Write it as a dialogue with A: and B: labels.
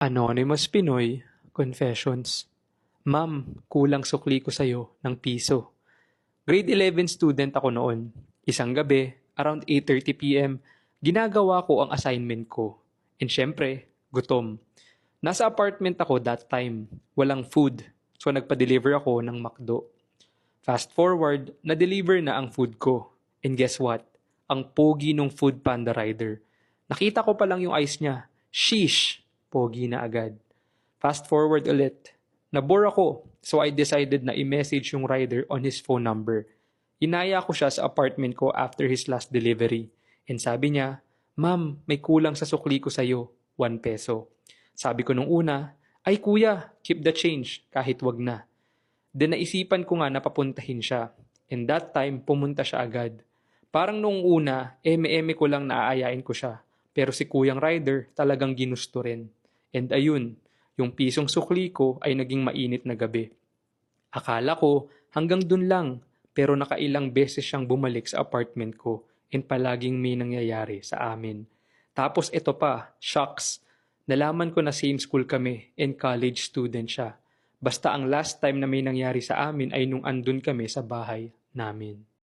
A: Anonymous Pinoy Confessions. Ma'am, kulang sukli ko sa'yo ng piso. Grade 11 student ako noon. Isang gabi, around 8:30 p.m., ginagawa ko ang assignment ko. And syempre, gutom. Nasa apartment ako that time. Walang food. So nagpa-deliver ako ng McDo. Fast forward, na-deliver na ang food ko. And guess what? Ang pogi nung food panda rider. Nakita ko pa lang yung eyes niya. Sheesh! Pogi na agad. Fast forward ulit. Nabore ako, so I decided na i-message yung rider on his phone number. Inaya ko siya sa apartment ko after his last delivery. And sabi niya, Ma'am, may kulang sa sukli ko sa'yo, 1 peso. Sabi ko nung una, ay kuya, keep the change, kahit wag na. Then naisipan ko nga na papuntahin siya. And that time, pumunta siya agad. Parang noong una, eme-eme ko lang na aayain ko siya. Pero si Kuyang Rider talagang ginusto rin. And ayun, yung pisong sukli ko ay naging mainit na gabi. Akala ko hanggang dun lang, pero nakailang beses siyang bumalik sa apartment ko and palaging may nangyayari sa amin. Tapos ito pa, shocks, nalaman ko na same school kami and college student siya. Basta ang last time na may nangyari sa amin ay nung andun kami sa bahay namin.